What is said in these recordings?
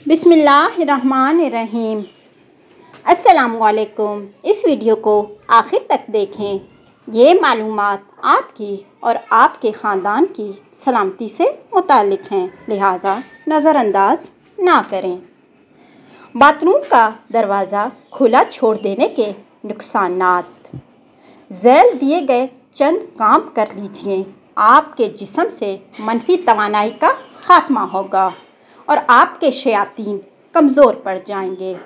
बिस्मिल्लाहिर्रहमानिर्रहीम। अस्सलामुअलैकुम। इस वीडियो को आखिर तक देखें। ये मालूमात आपकी और आपके ख़ानदान की सलामती से मुताल्लिक़ हैं, लिहाजा नज़रअंदाज ना करें। बाथरूम का दरवाज़ा खुला छोड़ देने के नुकसानात। ज़ैल दिए गए चंद काम कर लीजिए, आपके जिस्म से मनफी तवानाई का ख़ात्मा होगा और आपके शयातीन कमज़ोर पड़ जाएंगे।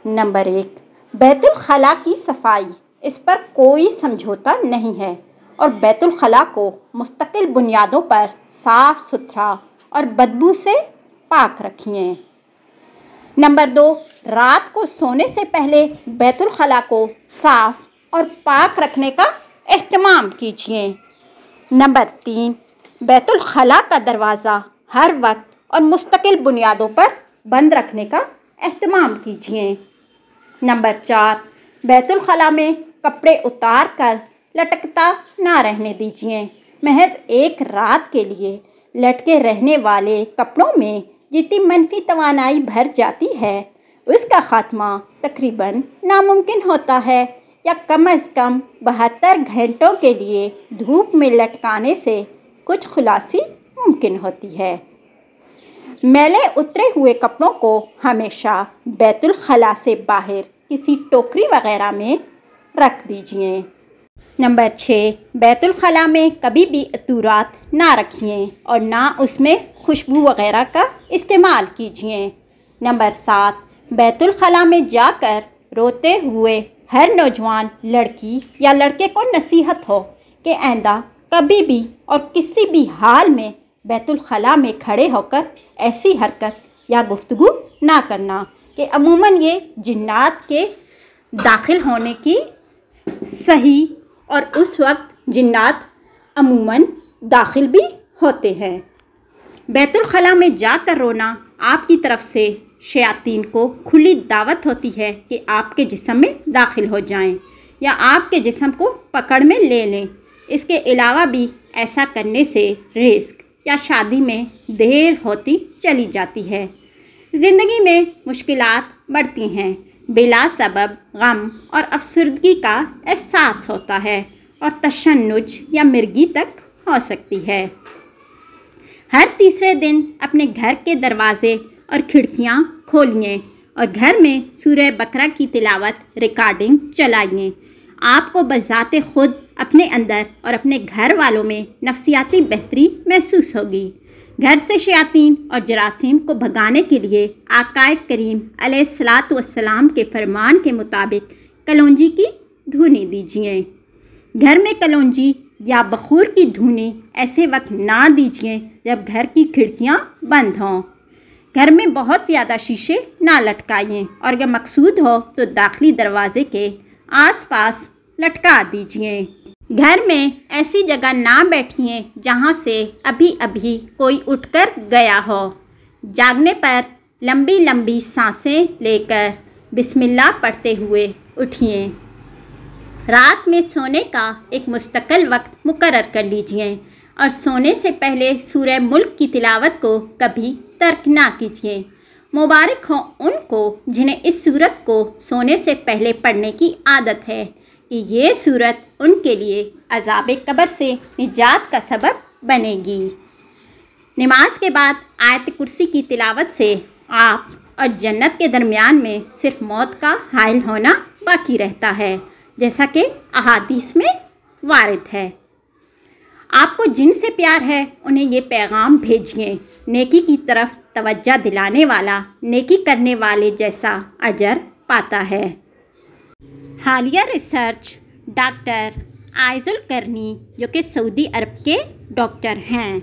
नंबर 1, बैतुल खला की सफाई। इस पर कोई समझौता नहीं है और बैतुल खला को मुस्तकिल बुनियादों पर साफ़ सुथरा और बदबू से पाक रखिए। नंबर 2, रात को सोने से पहले बैतुल खला को साफ़ और पाक रखने का एहतमाम कीजिए। नंबर 3, बैतुल खला का दरवाज़ा हर वक्त और मुस्तकिल बुनियादों पर बंद रखने का एहतमाम कीजिए। नंबर 4, बैतुल खला में कपड़े उतार कर लटकता ना रहने दीजिए। महज एक रात के लिए लटके रहने वाले कपड़ों में जितनी मनफी तवानाई भर जाती है, उसका ख़ात्मा तकरीबन नामुमकिन होता है, या कम अज़ कम 72 घंटों के लिए धूप में लटकाने से कुछ खुलासी मुमकिन होती है। मैले उतरे हुए कपड़ों को हमेशा बैतुल खला से बाहर किसी टोकरी वगैरह में रख दीजिए। नंबर 6, बैतुल खला में कभी भी अतूरात ना रखिए और ना उसमें खुशबू वगैरह का इस्तेमाल कीजिए। नंबर 7, बैतुल खला में जाकर रोते हुए हर नौजवान लड़की या लड़के को नसीहत हो कि आइंदा कभी भी और किसी भी हाल में बैतुल खला में खड़े होकर ऐसी हरकत या गुफ्तगू ना करना कि अमूमन ये जिन्नात के दाखिल होने की सही, और उस वक्त जिन्नात अमूमन दाखिल भी होते हैं। बैतुल खला में जाकर रोना आपकी तरफ से शयातीन को खुली दावत होती है कि आपके जिस्म में दाखिल हो जाएं या आपके जिस्म को पकड़ में ले लें। इसके अलावा भी ऐसा करने से रिस्क या शादी में देर होती चली जाती है। ज़िंदगी में मुश्किलात बढ़ती हैं, बिला सबब गम और अफसरदगी का एहसास होता है और तशन्नुज या मिर्गी तक हो सकती है। हर तीसरे दिन अपने घर के दरवाज़े और खिड़कियां खोलिए और घर में सूरह बकरा की तिलावत रिकॉर्डिंग चलाइए। आपको बज़ाते खुद अपने अंदर और अपने घर वालों में नफ्सियाती बेहतरी महसूस होगी। घर से शयातीन और जरासीम को भगाने के लिए आकाए करीम अलैहिस्सलातु वस्सलाम के फरमान के मुताबिक कलौंजी की धुनी दीजिए। घर में कलौंजी या बखूर की धुनी ऐसे वक्त ना दीजिए जब घर की खिड़कियां बंद हों। घर में बहुत ज़्यादा शीशे ना लटकाइए और अगर मकसूद हो तो दाखिली दरवाजे के आसपास लटका दीजिए। घर में ऐसी जगह ना बैठिए जहां से अभी अभी कोई उठकर गया हो। जागने पर लंबी लंबी सांसें लेकर बिस्मिल्लाह पढ़ते हुए उठिए। रात में सोने का एक मुस्तकिल वक्त मुकर्रर कर लीजिए और सोने से पहले सूरह मुल्क की तिलावत को कभी तर्क ना कीजिए। मुबारक हो उनको जिन्हें इस सूरत को सोने से पहले पढ़ने की आदत है कि ये सूरत उनके लिए अज़ाब कब्र से निजात का सबब बनेगी। नमाज के बाद आयत कुर्सी की तिलावत से आप और जन्नत के दरमियान में सिर्फ मौत का हायल होना बाकी रहता है, जैसा कि अहादीस में वारिद है। आपको जिनसे प्यार है उन्हें ये पैगाम भेजिए। नेकी की तरफ तवज्जो दिलाने वाला नेकी करने वाले जैसा अजर पाता है। हालिया रिसर्च डॉक्टर आइजुल करनी, जो कि सऊदी अरब के डॉक्टर हैं,